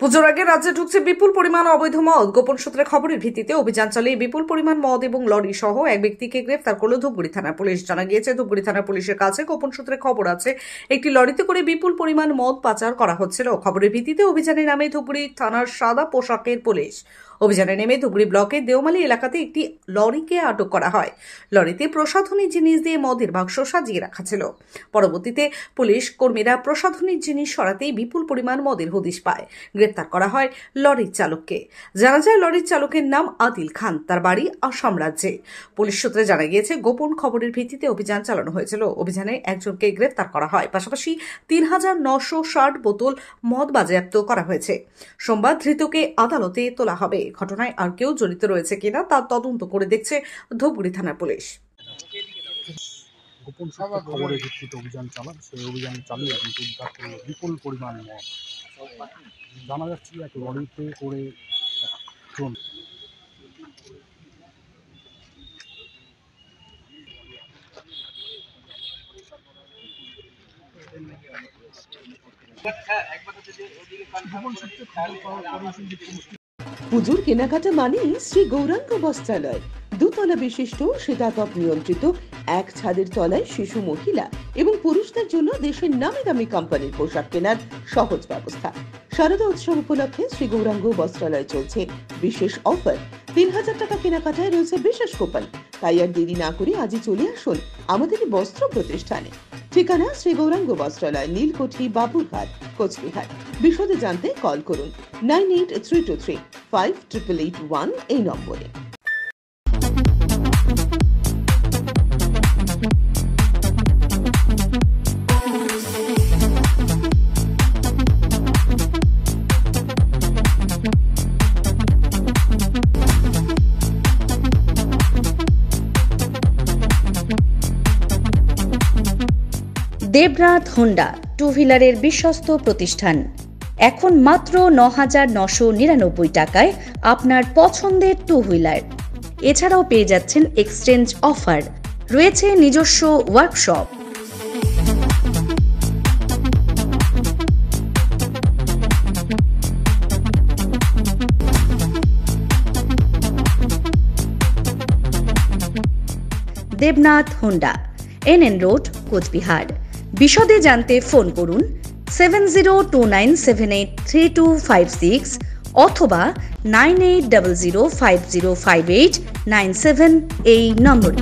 পুজোর আগে রাজ্যে ঢুকছে বিপুল পরিমাণ অবৈধ মদ। গোপন সূত্রে খবরের ভিত্তিতে অভিযান চালিয়ে বিপুল পরিমাণ মদ এবং লরি সহ এক ব্যক্তিকে গ্রেফতার করল ধূপগুড়ি থানার পুলিশ। জানা গিয়েছে, ধূপগুড়ি থানার পুলিশের কাছে গোপন সূত্রে খবর আছে একটি লরিতে করে বিপুল পরিমাণ মদ পাচার করা হচ্ছিল। খবরের ভিত্তিতে অভিযানে নামে ধূপগুড়ি থানার সাদা পোশাকের পুলিশ। অভিযানে নেমে ধূপগুড়ি ব্লকের দেওমালী এলাকাতে একটি লরিকে আটক করা হয়। লরিতে প্রসাধনী জিনিস দিয়ে মদের বাক্স সাজিয়ে রাখা ছিল। পরবর্তীতে পুলিশ কর্মীরা প্রসাধনী জিনিস সরাতেই বিপুল পরিমাণ মদের হদিশ পায়। গ্রেপ্তার করা হয় লরির চালককে। জানা যায়, লরির চালকের নাম আদিল খান, তার বাড়ি আসাম রাজ্যে। পুলিশ সূত্রে জানা গিয়েছে, গোপন খবরের ভিত্তিতে অভিযান চালানো হয়েছিল। অভিযানে একজনকে গ্রেপ্তার করা হয়, পাশাপাশি ৩,৯৬০ বোতল মদ বাজেয়াপ্ত করা হয়েছে। সোমবার ধৃতকে আদালতে তোলা হবে। ঘটনায় আর কেউ জড়িত রয়েছে কিনা তার তদন্ত করে দেখছে ধূপগুড়ি থানার পুলিশ। গোপন সূত্রে খবরের ভিত্তিতে অভিযান চালান, সেই অভিযান চালিয়ে কিন্তু উদ্ধার করল বিপুল পরিমাণ মদ। জানা যাচ্ছে এক লরিতে করে একজন পুজোর কেনাকাটা মানেই শ্রী গৌরাঙ্গ বস্ত্রালয়। দুতলা বিশিষ্ট শীতাতপ নিয়ন্ত্রিত এক ছাদের তলায় শিশু, মহিলা এবং পুরুষদের জন্য দেশের নামি দামি কোম্পানির পোশাক কেনার সহজ ব্যবস্থা। শারদা উৎসব উপলক্ষে শ্রী গৌরাঙ্গ বস্ত্রালয় চলছে বিশেষ অফার। ৩,০০০ টাকা কেনাকাটায় রয়েছে বিশেষ কুপন। তাই আর দেরি না করে আজই চলে আসুন আমাদের বস্ত্র প্রতিষ্ঠানে। ঠিকানা শ্রী গৌরাঙ্গ বস্ত্রালয়, নীলকুঠি, বাবুরহাট, কোচবিহার। বিশদে জানতে কল করুন 9832358881 এই নম্বরে। দেবরাত হোন্ডা টু হুইলারের বিশ্বস্ত প্রতিষ্ঠান। এখন মাত্র ৯,৯৯৯ টাকায় আপনার পছন্দের টু হুইলার। এছাড়াও পেয়ে যাচ্ছেন এক্সচেঞ্জ অফার। রয়েছে নিজস্ব workshop. Debnath Honda, NN road, Cooch Behar. বিশদে জানতে ফোন করুন 7029783256 অথবা 9800505897 এই নম্বরে।